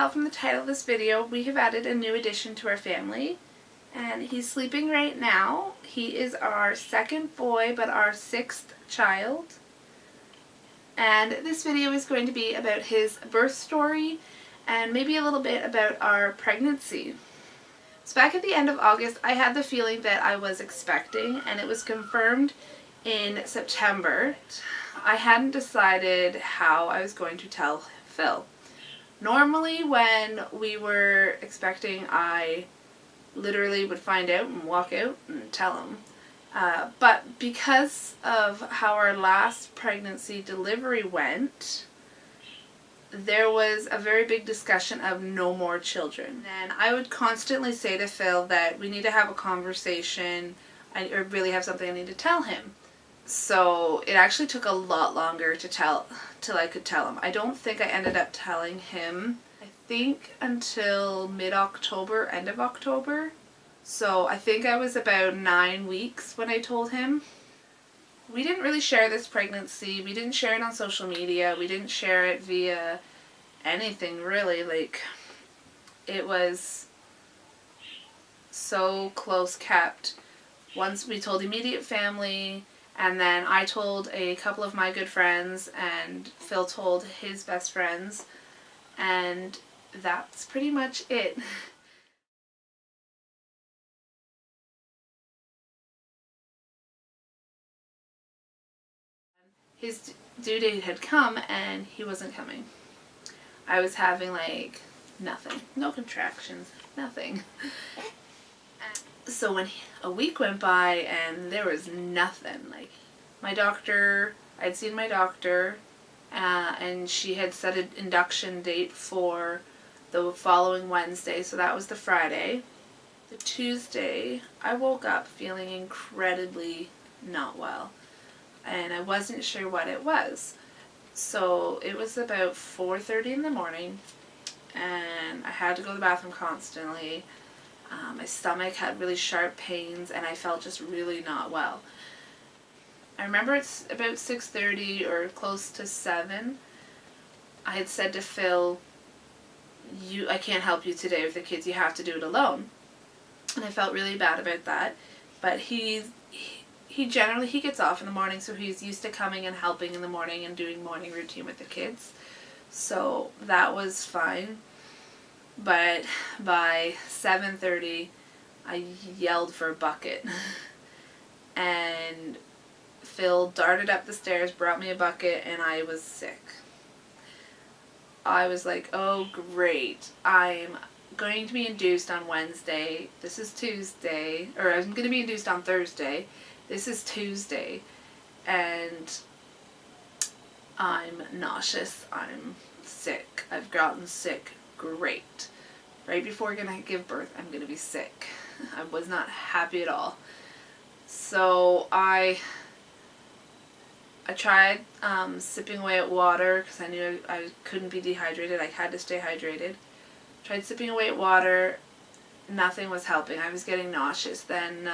tell from the title of this video, we have added a new addition to our family, and he's sleeping right now. He is our second boy, but our sixth child. And this video is going to be about his birth story and maybe a little bit about our pregnancy. So back at the end of August, I had the feeling that I was expecting, and it was confirmed in September. I hadn't decided how I was going to tell Phil. Normally when we were expecting, I literally would find out and walk out and tell him. But because of how our last pregnancy delivery went, there was a very big discussion of no more children. And I would constantly say to Phil that we need to have a conversation. I really have something I need to tell him. So it actually took a lot longer till I could tell him. I don't think I ended up telling him, I think, until mid-October, end of October. So I think I was about 9 weeks when I told him. We didn't really share this pregnancy. We didn't share it on social media. We didn't share it via anything really. Like, it was so close kept. Once we told immediate family, and then I told a couple of my good friends, and Phil told his best friends, and that's pretty much it. His due date had come and he wasn't coming. I was having like nothing, no contractions, nothing. So when a week went by and there was nothing, like my doctor, I'd seen my doctor and she had set an induction date for the following Wednesday, so that was the Friday. The Tuesday, I woke up feeling incredibly not well, and I wasn't sure what it was. So it was about 4:30 in the morning, and I had to go to the bathroom constantly. My stomach had really sharp pains, and I felt just really not well. I remember it's about 6:30 or close to 7. I had said to Phil, I can't help you today with the kids, you have to do it alone. And I felt really bad about that. But he generally gets off in the morning, so he's used to coming and helping in the morning and doing morning routine with the kids. So that was fine. But by 7:30, I yelled for a bucket. And Phil darted up the stairs, brought me a bucket, and I was sick. I was like, oh great, I'm going to be induced on Wednesday. This is Tuesday. Or I'm going to be induced on Thursday. This is Tuesday. And I'm nauseous. I'm sick. I've gotten sick. Great. Right before I'm going to give birth, I'm going to be sick. I was not happy at all. So I tried sipping away at water because I knew I couldn't be dehydrated. I had to stay hydrated. Tried sipping away at water. Nothing was helping. I was getting nauseous. Then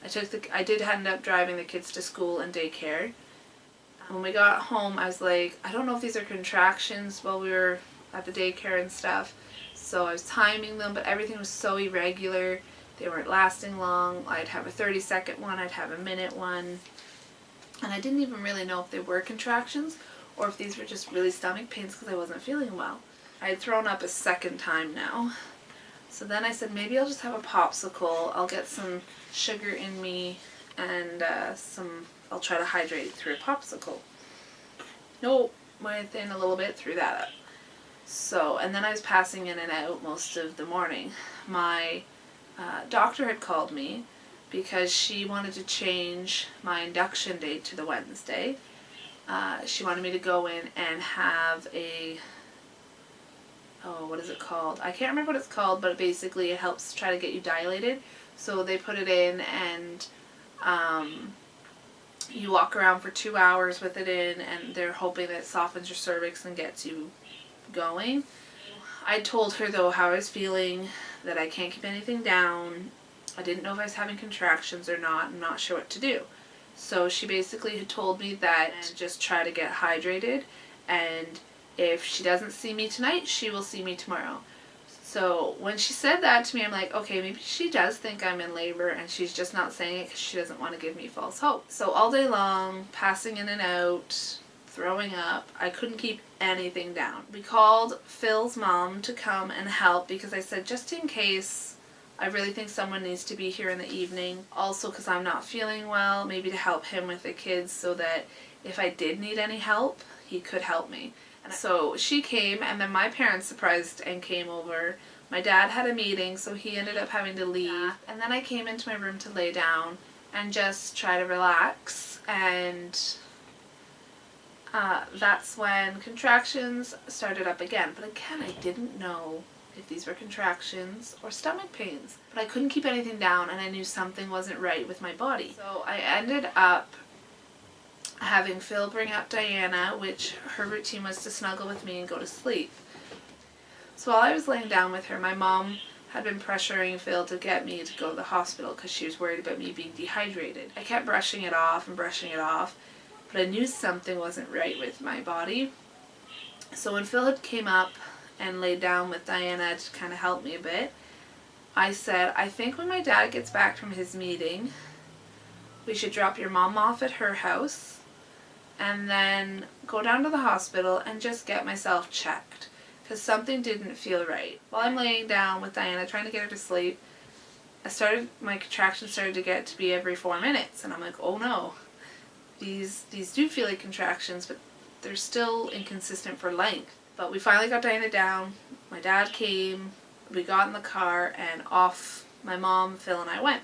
I did end up driving the kids to school and daycare. When we got home, I was like, I don't know if these are contractions while we were at the daycare and stuff. So I was timing them, but everything was so irregular. They weren't lasting long. I'd have a 30-second one. I'd have a minute one. And I didn't even really know if they were contractions or if these were just really stomach pains because I wasn't feeling well. I had thrown up a second time now. So then I said, maybe I'll just have a popsicle. I'll get some sugar in me and I'll try to hydrate through a popsicle. Nope, went in a little bit, threw that up. So, and then I was passing in and out most of the morning. My doctor had called me because she wanted to change my induction date to the Wednesday. She wanted me to go in and have what is it called? I can't remember what it's called, but basically it helps try to get you dilated. So they put it in, and you walk around for 2 hours with it in, and they're hoping that it softens your cervix and gets you going. I told her though how I was feeling, that I can't keep anything down. I didn't know if I was having contractions or not. I'm not sure what to do. So she basically had told me that just try to get hydrated and If she doesn't see me tonight, she will see me tomorrow. So when she said that to me, I'm like, okay, maybe she does think I'm in labor and she's just not saying it because she doesn't want to give me false hope. So all day long, passing in and out, throwing up, I couldn't keep anything down. We called Phil's mom to come and help because I said, just in case, I really think someone needs to be here in the evening. Also because I'm not feeling well, maybe to help him with the kids so that if I did need any help, he could help me. And so she came, and then my parents surprised and came over. My dad had a meeting, so he ended up having to leave. And then I came into my room to lay down and just try to relax. And that's when contractions started up again. But again, I didn't know if these were contractions or stomach pains. But I couldn't keep anything down, and I knew something wasn't right with my body. So I ended up having Phil bring up Diana, which her routine was to snuggle with me and go to sleep. So while I was laying down with her, my mom had been pressuring Phil to get me to go to the hospital because she was worried about me being dehydrated. I kept brushing it off, but I knew something wasn't right with my body. So when Phil had came up and laid down with Diana to kind of help me a bit, I said, I think when my dad gets back from his meeting, we should drop your mom off at her house and then go down to the hospital and just get myself checked because something didn't feel right. While I'm laying down with Diana trying to get her to sleep, my contractions started to get to be every 4 minutes, and I'm like, oh no, these do feel like contractions, but they're still inconsistent for length. But we finally got Diana down, my dad came, we got in the car, and off my mom, Phil, and I went.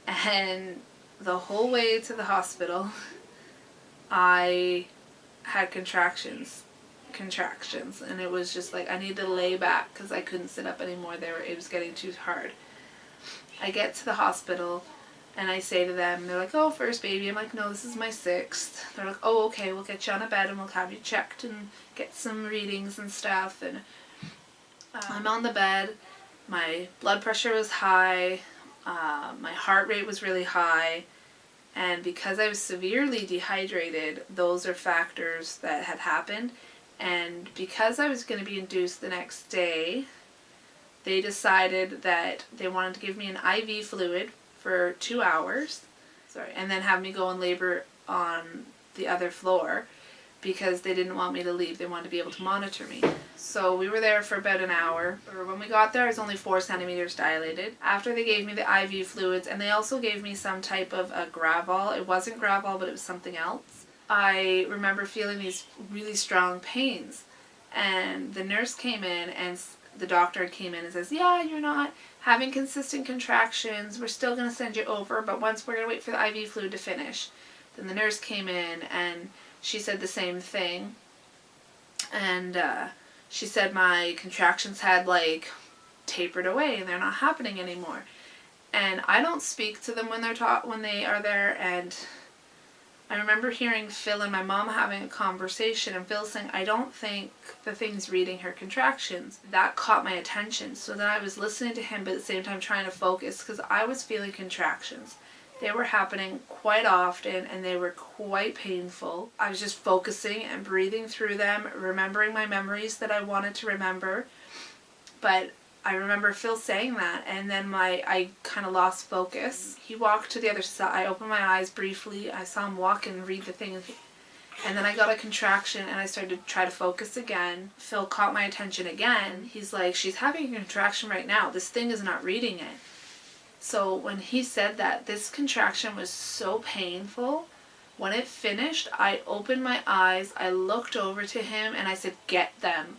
And the whole way to the hospital, I had contractions, and it was just like I needed to lay back because I couldn't sit up anymore. It was getting too hard. I get to the hospital, and I say to them, they're like, oh, first baby. I'm like, no, this is my 6th. They're like, oh, okay, we'll get you on a bed and we'll have you checked and get some readings and stuff. And I'm on the bed. My blood pressure was high. My heart rate was really high. And because I was severely dehydrated, those are factors that had happened. And because I was going to be induced the next day, they decided that they wanted to give me an IV fluid for 2 hours, and then have me go in labor on the other floor because they didn't want me to leave. They wanted to be able to monitor me. So we were there for about an hour. When we got there, I was only 4 centimeters dilated. After they gave me the IV fluids, and they also gave me some type of a Gravol. It wasn't Gravol, but it was something else. I remember feeling these really strong pains. And the nurse came in, and the doctor came in and says, yeah, you're not having consistent contractions. We're still going to send you over, but once we're going to wait for the IV fluid to finish. Then the nurse came in, and she said the same thing. And she said my contractions had tapered away and they're not happening anymore. And I don't speak to them when they are there. And I remember hearing Phil and my mom having a conversation, and Phil saying, I don't think the thing's reading her contractions. That caught my attention. So then I was listening to him, but at the same time trying to focus because I was feeling contractions. They were happening quite often and they were quite painful. I was just focusing and breathing through them, remembering my memories that I wanted to remember. But I remember Phil saying that, and then I kind of lost focus. He walked to the other side. I opened my eyes briefly. I saw him walk and read the thing. And then I got a contraction and I started to try to focus again. Phil caught my attention again. He's like, she's having a contraction right now. This thing is not reading it. So when he said that, this contraction was so painful. When it finished, I opened my eyes, I looked over to him, and I said, get them.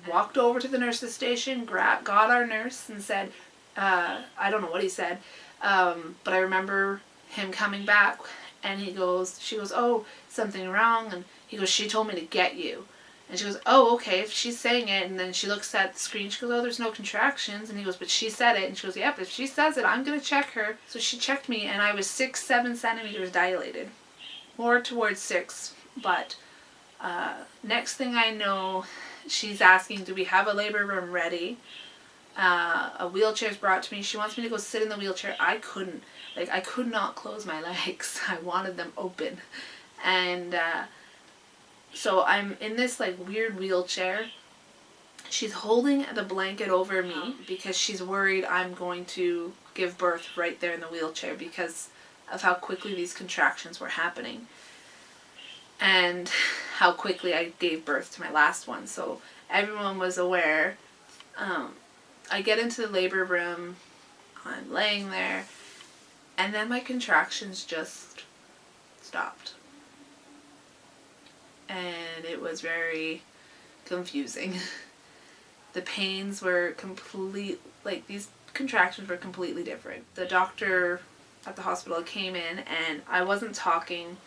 Walked over to the nurse's station, got our nurse, and said, I don't know what he said, but I remember him coming back, and she goes, oh, something wrong, and he goes, she told me to get you. And she goes, oh, okay, if she's saying it. And then she looks at the screen. She goes, oh, there's no contractions. And he goes, but she said it. And she goes, yep, if she says it, I'm going to check her. So she checked me, and I was 6-7 centimeters dilated. More towards 6. But next thing I know, she's asking, do we have a labor room ready? A wheelchair's brought to me. She wants me to go sit in the wheelchair. I couldn't. I could not close my legs. I wanted them open. And So I'm in this like weird wheelchair. She's holding the blanket over me because she's worried I'm going to give birth right there in the wheelchair because of how quickly these contractions were happening and how quickly I gave birth to my last one. So everyone was aware. I get into the labor room, I'm laying there, and then my contractions just stopped. And it was very confusing. The pains were like these contractions were completely different. The doctor at the hospital came in and I wasn't talking.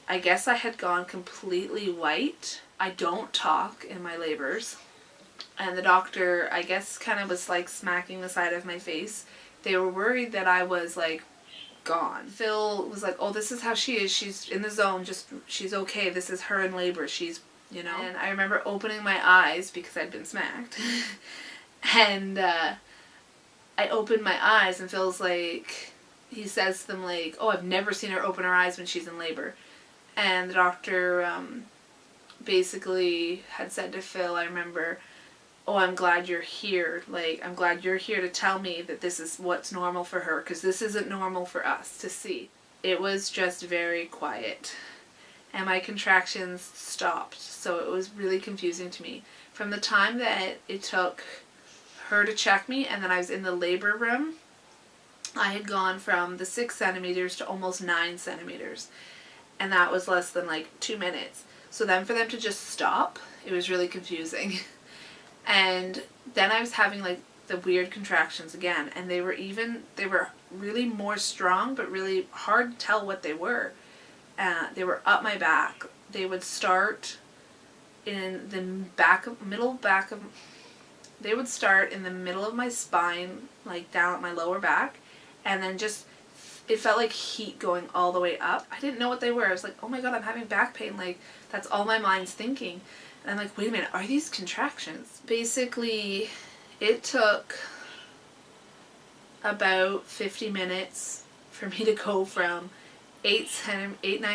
I guess I had gone completely white. I don't talk in my labors. And the doctor, I guess, kind of was like smacking the side of my face. They were worried that I was like gone. Phil was like, oh, this is how she is. She's in the zone. She's okay. This is her in labor. She's, you know. And I remember opening my eyes because I'd been smacked. And I opened my eyes and Phil's like, he says to them like, oh, I've never seen her open her eyes when she's in labor. And the doctor basically had said to Phil, I remember, oh, I'm glad you're here. Like, I'm glad you're here to tell me that this is what's normal for her, because this isn't normal for us to see. It was just very quiet. And my contractions stopped. So it was really confusing to me. From the time that it took her to check me and then I was in the labor room, I had gone from the 6 centimeters to almost 9 centimeters. And that was less than like 2 minutes. So then for them to just stop, it was really confusing. And then I was having like the weird contractions again, and they were really more strong, but really hard to tell what they were. They were up my back. They would start in the they would start in the middle of my spine, like down at my lower back, and then just, it felt like heat going all the way up. I didn't know what they were. I was like, oh my god, I'm having back pain. Like, that's all my mind's thinking. And I'm like, wait a minute, are these contractions? Basically, it took about 50 minutes for me to go from 9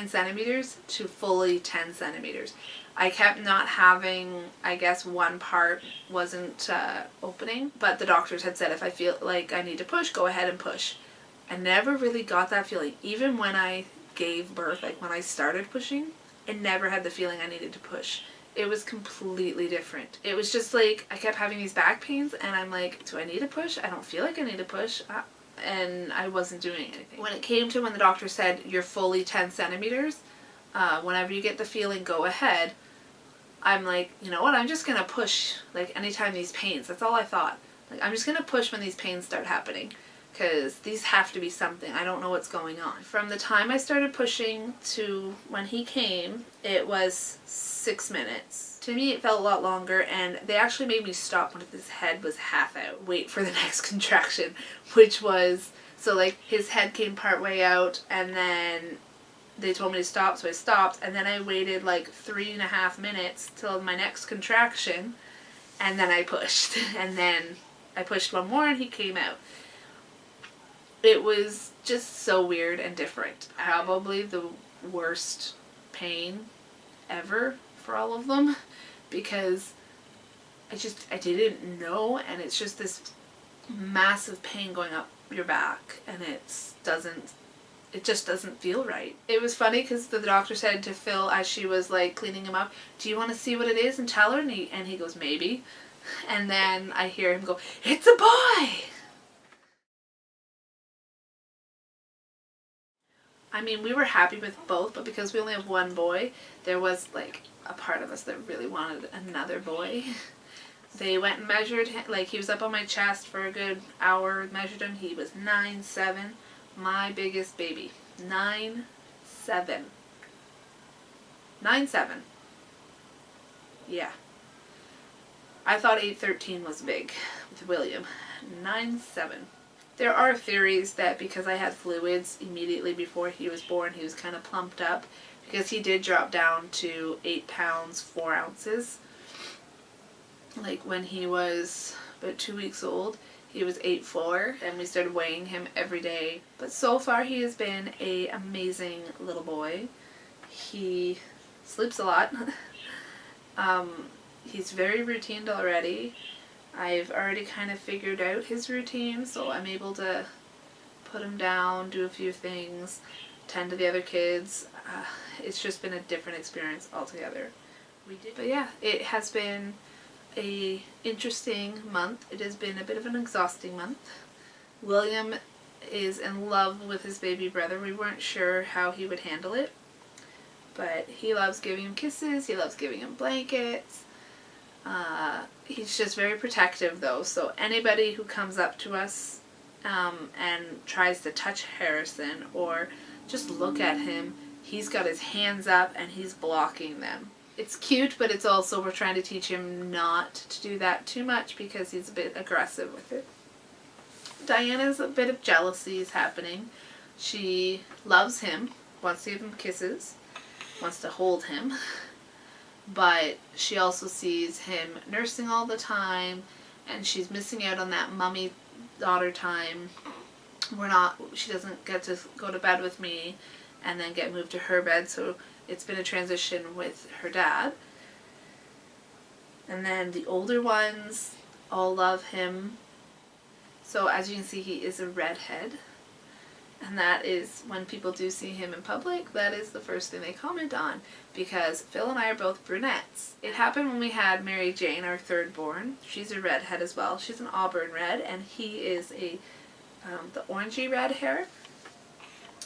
centimeters to fully 10 centimeters. I kept not having, I guess one part wasn't opening, but the doctors had said if I feel like I need to push, go ahead and push. I never really got that feeling. Even when I gave birth, like when I started pushing, I never had the feeling I needed to push. It was completely different. It was just like, I kept having these back pains and I'm like, do I need to push? I don't feel like I need to push. And I wasn't doing anything. When it came to when the doctor said, you're fully 10 centimeters, whenever you get the feeling, go ahead. I'm like, you know what, I'm just going to push, like, anytime these pains. That's all I thought. Like, I'm just going to push when these pains start happening. Because these have to be something. I don't know what's going on. From the time I started pushing to when he came, it was 6 minutes. To me, it felt a lot longer, and they actually made me stop when his head was half out. Wait for the next contraction, which was, so like his head came part way out, and then they told me to stop, so I stopped, and then I waited like 3.5 minutes till my next contraction, and then I pushed, and then I pushed one more, and he came out. It was just so weird and different. Probably the worst pain ever for all of them, because I didn't know, and it's just this massive pain going up your back, and it just doesn't feel right. It was funny because the doctor said to Phil as she was like cleaning him up, do you want to see what it is and tell her? And he goes, maybe. And then I hear him go, it's a boy! I mean, we were happy with both, but because we only have one boy, there was like a part of us that really wanted another boy. They went and measured him, like he was up on my chest for a good hour, measured him. He was 9'7", my biggest baby. 9'7". 9'7". Yeah. I thought 8'13" was big with William. 9'7". There are theories that because I had fluids immediately before he was born, he was kind of plumped up, because he did drop down to 8 pounds 4 ounces. Like when he was about 2 weeks old, he was 8'4", and we started weighing him every day. But so far he has been an amazing little boy. He sleeps a lot. He's very routined already. I've already kind of figured out his routine, so I'm able to put him down, do a few things, tend to the other kids. It's just been a different experience altogether. But yeah, it has been a interesting month. It has been a bit of an exhausting month. William is in love with his baby brother. We weren't sure how he would handle it, but he loves giving him kisses, he loves giving him blankets. He's just very protective though, so anybody who comes up to us and tries to touch Harrison or just look at him, he's got his hands up and he's blocking them. It's cute, but it's also, we're trying to teach him not to do that too much because he's a bit aggressive with it. Diana's a bit of jealousy is happening. She loves him, wants to give him kisses, wants to hold him, but she also sees him nursing all the time and she's missing out on that mummy-daughter time. She doesn't get to go to bed with me and then get moved to her bed, so it's been a transition with her dad. And then the older ones all love him. So as you can see, he is a redhead. And that is, when people do see him in public, that is the first thing they comment on. Because Phil and I are both brunettes. It happened when we had Mary Jane, our third born. She's a redhead as well. She's an auburn red, and he is the orangey red hair.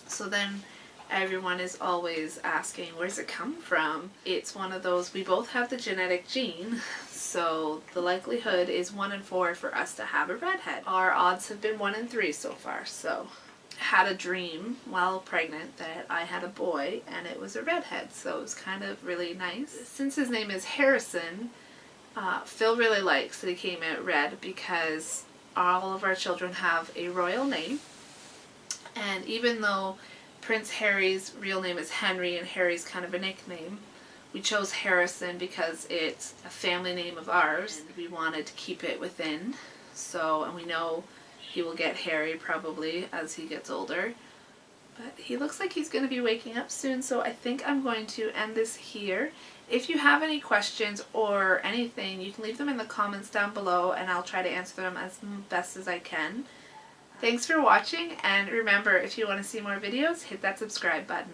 So then everyone is always asking, where's it come from? It's one of those, we both have the genetic gene, so the likelihood is 1 in 4 for us to have a redhead. Our odds have been 1 in 3 so far, so had a dream while pregnant that I had a boy and it was a redhead, so it was kind of really nice. Since his name is Harrison, Phil really likes that he came out red because all of our children have a royal name, and even though Prince Harry's real name is Henry and Harry's kind of a nickname, we chose Harrison because it's a family name of ours and we wanted to keep it within. So, and we know he will get Harry probably as he gets older. But he looks like he's going to be waking up soon, so I think I'm going to end this here. If you have any questions or anything, you can leave them in the comments down below and I'll try to answer them as best as I can. Thanks for watching, and remember, if you want to see more videos, hit that subscribe button.